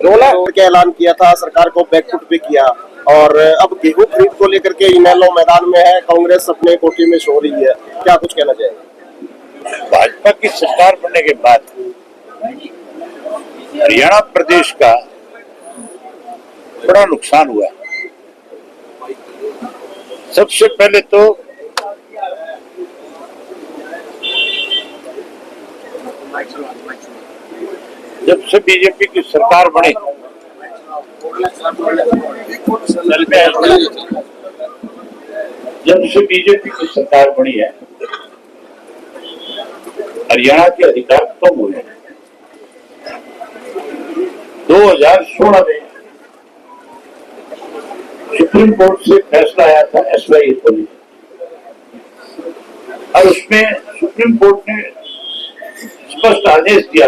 रोला के ऐलान किया था, सरकार को बैकफुट पे किया और अब गेहूं खरीद को लेकर के इनेलो मैदान में है, कांग्रेस अपने कोठी में सो रही है, क्या कुछ कहना चाहेंगे? भाजपा की सरकार बनने के बाद हरियाणा प्रदेश का बड़ा नुकसान हुआ। सबसे पहले तो जब से बीजेपी की सरकार बनी, जब से बीजेपी की सरकार बनी है, हरियाणा के अधिकार कम हुए। 2016 में सुप्रीम कोर्ट से फैसला आया था SYA को लेकर, और उसमें सुप्रीम कोर्ट ने स्पष्ट आदेश दिया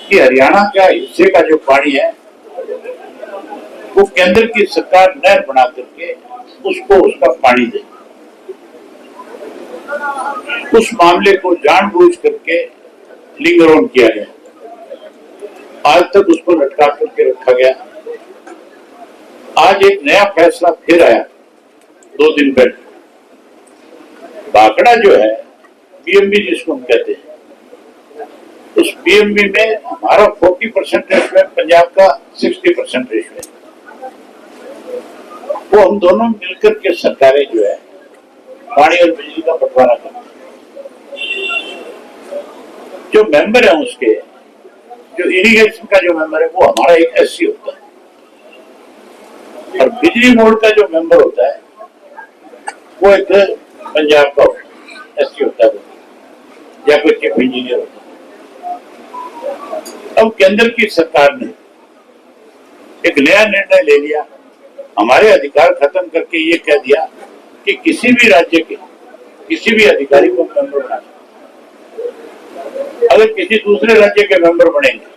कि हरियाणा का हिस्से का जो पानी है वो केंद्र की सरकार नहर बना करके उसको उसका पानी दे। उस मामले को जानबूझ करके लिंगर ऑन किया गया, आज तक उसको लटका करके रखा गया। आज एक नया फैसला फिर आया 2 दिन पहले। बाकड़ा जो है, PMB जिसको हम कहते हैं, उस PMB में हमारा 40% रेशो है, पंजाब का 60% रेशो है। वो हम दोनों मिलकर के सरकारें जो है पानी और बिजली का बंटवारा करते हैं। जो मेंबर है उसके, जो इरिगेशन का जो मेंबर है वो हमारा एक SC होता है, और बिजली बोर्ड का जो मेंबर होता है वो एक पंजाब का SC होता है या कोई चीफ इंजीनियर होता है। अब केंद्र की सरकार ने एक नया निर्णय ले लिया, हमारे अधिकार खत्म करके ये कह दिया कि किसी भी राज्य के किसी भी अधिकारी को मेंबर बना सकते। अगर किसी दूसरे राज्य के मेंबर बनेंगे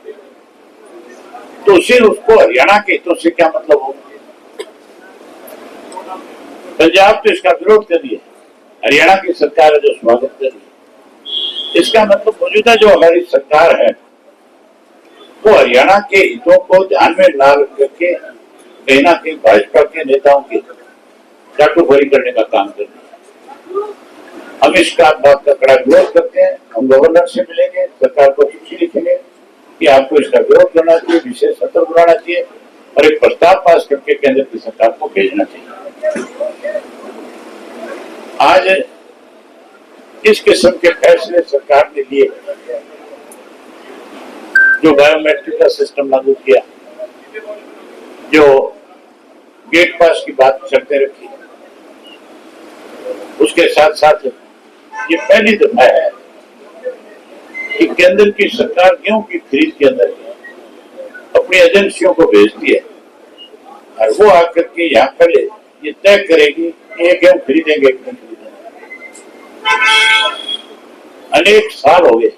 तो उसे उसको हरियाणा के हितों से क्या मतलब होगा? पंजाब तो इसका विरोध कर रही है, हरियाणा की सरकार है जो स्वागत कर रही है। इसका मतलब मौजूदा जो हमारी सरकार है वो हरियाणा के हितों को ध्यान में ला करके कहीं ना कहीं भाजपा के नेताओं की चाटुकारी करने का काम कर रही है। हम इसका बात का कड़ा विरोध करते हैं। हम गवर्नर से मिलेंगे, सरकार को चिट्ठी लिखेंगे कि आपको इसका विरोध करना चाहिए, विशेष सत्र बुलाना चाहिए और एक प्रस्ताव पास करके केंद्र की सरकार को भेजना चाहिए। आज इस किस्म के फैसले सरकार ने लिए, जो बायोमेट्रिक का सिस्टम लागू किया, जो गेट पास की बात चलते रखी, उसके साथ साथ ये पहली दफा है कि केंद्र की सरकार गेहूं की खरीद के अंदर अपनी एजेंसियों को भेजती है और वो आकर के यहाँ पहले ये तय करेगी कि ये गेहूं खरीदेंगे कि नहीं खरीदेंगे। अनेक साल हो गए,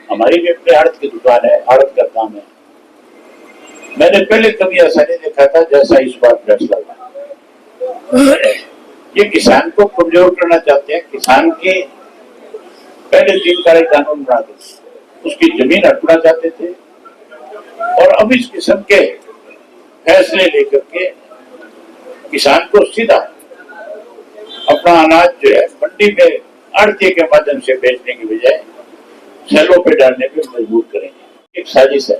हमारी भी अपने आड़त की दुकान है, आड़त का काम है। मैंने पहले कभी ऐसा नहीं देखा था जैसा इस बार फैसला हुआ। ये किसान को कमजोर करना चाहते हैं, किसान के पहले 3 कार्य कानून बना दे, उसकी जमीन हड़पना चाहते थे, और अब इस किस्म के फैसले लेकर के किसान को सीधा अपना अनाज जो है मंडी में आड़ती के माध्यम से बेचने की बजाय सेलों पे डालने पे मजबूर करेंगे। एक साजिश है,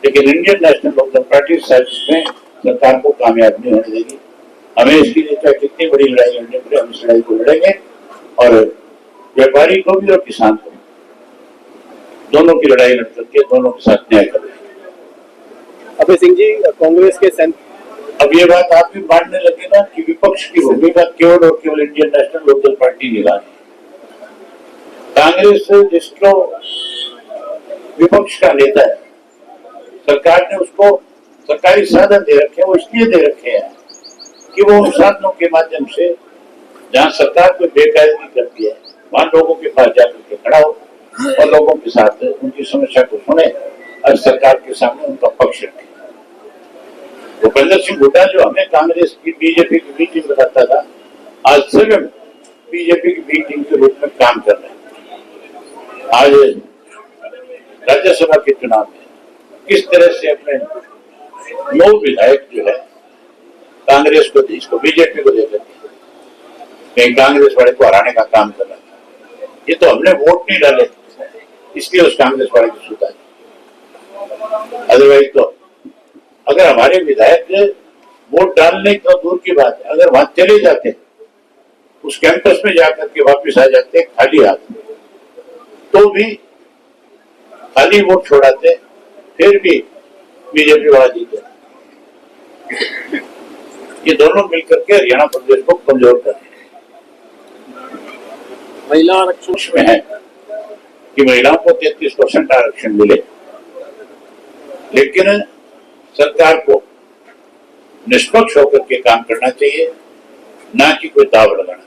लेकिन इंडियन नेशनल लोकदल पार्टी साजिश में सरकार को कामयाब नहीं होने देगी। हमें इसके लिए चाहे कितनी बड़ी लड़ाई लड़नी पड़े, हम इस लड़ाई को लड़ेंगे और व्यापारी को भी और किसान को भी, दोनों की लड़ाई लड़ करके दोनों के साथ न्याय करेंगे। अभय सिंह जी, कांग्रेस के अब ये बात आप भी मानने लगे ना कि विपक्ष की भूमिका केवल और केवल इंडियन नेशनल लोकदल पार्टी निभा रही है। कांग्रेस जिसको विपक्ष का नेता है, सरकार ने उसको सरकारी साधन दे रखे हैं, वो इसलिए दे रखे हैं कि वो उन साधनों के माध्यम से जहाँ सरकार कोई बेकायदगी करती है वहां लोगों के पास जाकर के खड़ा हो और लोगों के साथ उनकी समस्या को सुने और सरकार के सामने उनका पक्ष रखे। भूपेंद्र सिंह हुड्डा जो हमें कांग्रेस की बीजेपी की बी टीम बताता था, आज स्वयं बीजेपी की बी टीम के रूप में काम कर रहे हैं। आज राज्यसभा के चुनाव में किस तरह से अपने 9 विधायक जो है कांग्रेस को, इसको बीजेपी को देकर कहीं कांग्रेस वाले को हराने का काम कर रहा था। ये तो हमने वोट नहीं डाले, इसलिए उस कांग्रेस वाले की सुधार। अदरवाइज तो अगर हमारे विधायक वोट डालने तो दूर की बात है, अगर वहां चले जाते उस कैंपस में जाकर के वापस आ जाते खाली हाथ, तो भी खाली वोट छोड़ाते, फिर भी बीजेपी वाला जीते। ये दोनों मिलकर के हरियाणा प्रदेश को कमजोर कर रहे हैं। महिला आरक्षण में है कि महिलाओं को 33% आरक्षण मिले, लेकिन सरकार को निष्पक्ष होकर के काम करना चाहिए, ना कि कोई दाव लगाना।